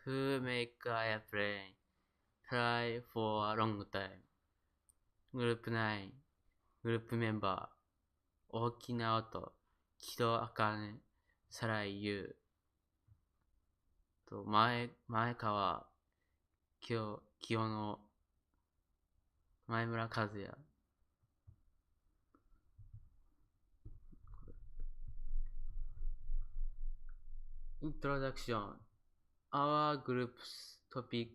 who make a airplane fly for a long time. Group 9 グループメンバー大木直人、木戸茜、皿井優と前川清野、前村和也。Introduction. Our group's topic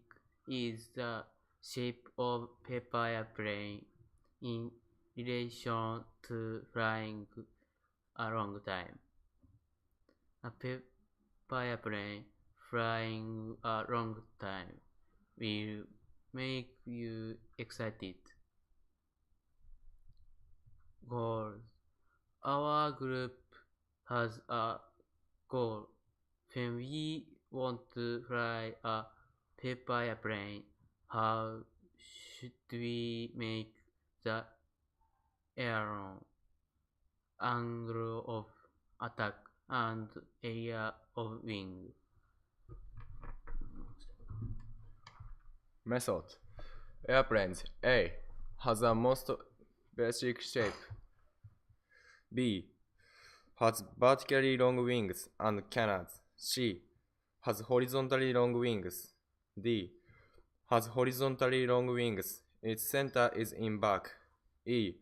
is the shape of paper airplane in relation to flying a long time. A paper airplane flying a long time will make you excited. Goals. Our group has a goal. When we want to fly a paper airplane, how should we make the aileron, angle of attack, and area of wing? Method. Airplanes A has a most basic shape. B has vertically long wings and cannons. C has horizontally long wings. D has horizontally long wings. Its center is in back. E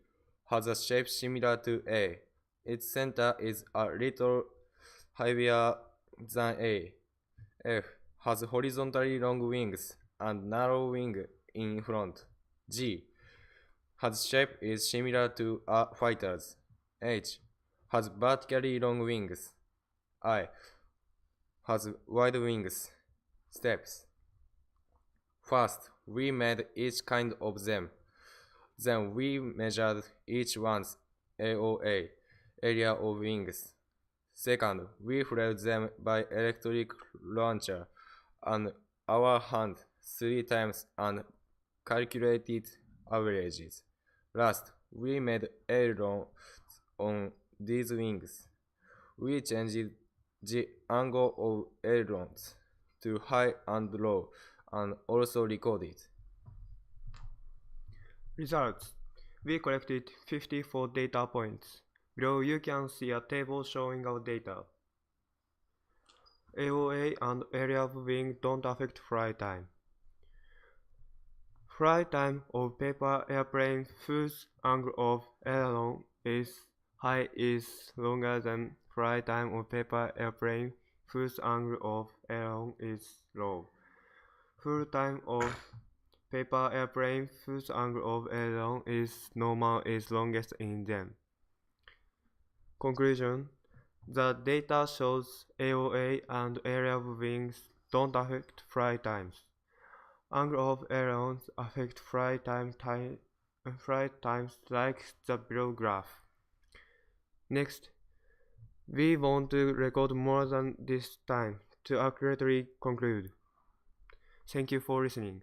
has a shape similar to A. Its center is a little heavier than A. F has horizontally long wings and narrow wing in front. G has shape is similar to a fighter's. H has vertically long wings. I has wide wings. Steps. First, we made each kind of them. Then we measured each one's AOA, area of wings. Second, we flew them by electric launcher on our hand 3 times and calculated averages. Last, we made ailerons on these wings. We changed the angle of ailerons to high and low and also recorded. Results. We collected 54 data points. Below you can see a table showing our data. AOA and area of wing don't affect flight time. Flight time of paper airplane whose angle of aileron is high is longer than flight time of paper airplane whose angle of aileron is low. Full time of paper airplane whose angle of aileron is normal is longest in them. Conclusion. The data shows AOA and area of wings don't affect flight times. Angle of ailerons affect flight times like the below graph. Next, we want to record more than this time to accurately conclude. Thank you for listening.